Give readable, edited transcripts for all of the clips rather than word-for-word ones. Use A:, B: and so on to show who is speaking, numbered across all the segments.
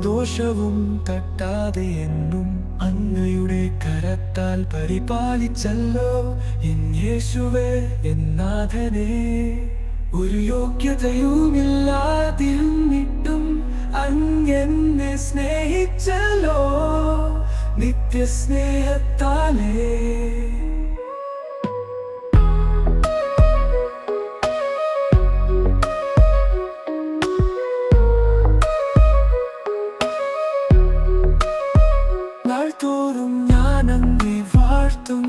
A: ദോഷവും തട്ടാതെ എന്നും അങ്ങയുടെ കരത്താൽ പരിപാലിച്ചല്ലോ എൻ യേശുവേ എൻ നാഥനേ. ഒരു യോഗ്യതയുമില്ലാതിരുന്നിട്ടും അങ്ങെന്നെ സ്നേഹിച്ചല്ലോ നിത്യസ്നേഹത്താലേ. നാൾതോറും ഞാനങ്ങയെ വാഴ്ത്തും,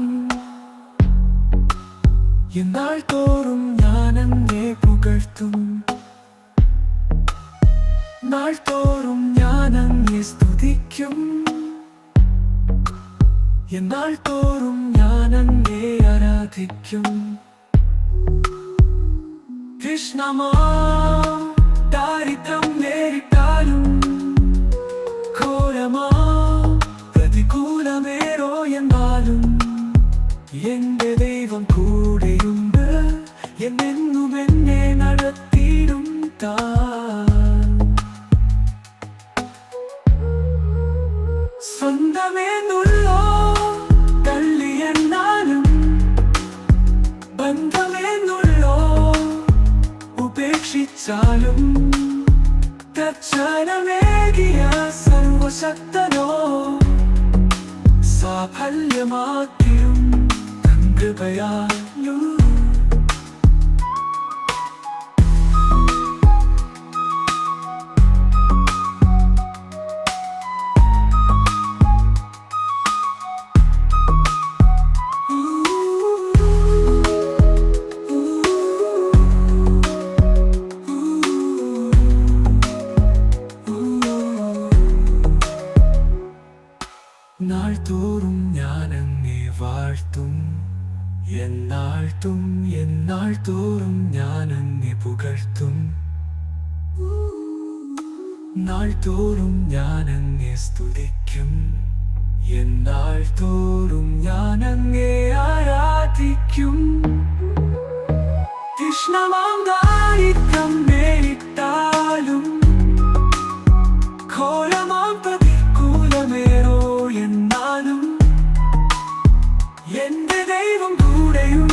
A: എന്നാൾ തോറും ഞാനങ്ങയെ പുകഴ്ത്തും. നാൾതോറും ഞാനങ്ങയെ സ്തുതിക്കും, എന്നാൾ തോറും ഞാനങ്ങയെ ആരാധിക്കും. കൃഷ്ണമാ ദാരിദ്ര്യം നേരിട്ടാലും ഘോരമാ പ്രതികൂലമേറോ എന്നാലും എന്റെ ദൈവം കൂടെയുണ്ട്, എന്നെന്നും എന്നെ നടത്തിയിടും താൻ. സ്വന്തമേന്നുള്ളോ തള്ളിയെന്നാലും ബന്ധമേന്നുള്ളോ ഉപേക്ഷിച്ചാലും ദർശനമേകിയ സർവശക്തനോ സാഫല്യമാക്കിയും കൃപയാലു. നാൾതോറും ഞാനങ്ങയെ വാഴ്ത്തും, എന്നാൾ തോറും ഞാനങ്ങയെ പുകഴ്ത്തും. നാൾതോറും ഞാനങ്ങയെ സ്തുതിക്കും, എന്നാൾ തോറും ഞാനങ്ങയെ ആരാധിക്കും. കൃഷ്ണമാം ദാരിദ്ര്യം നേരിട്ടാലും ഘോരമാം പ്രതികൂലമേറോ എന്നാലും എന്റെ ദൈവം കൂടെയും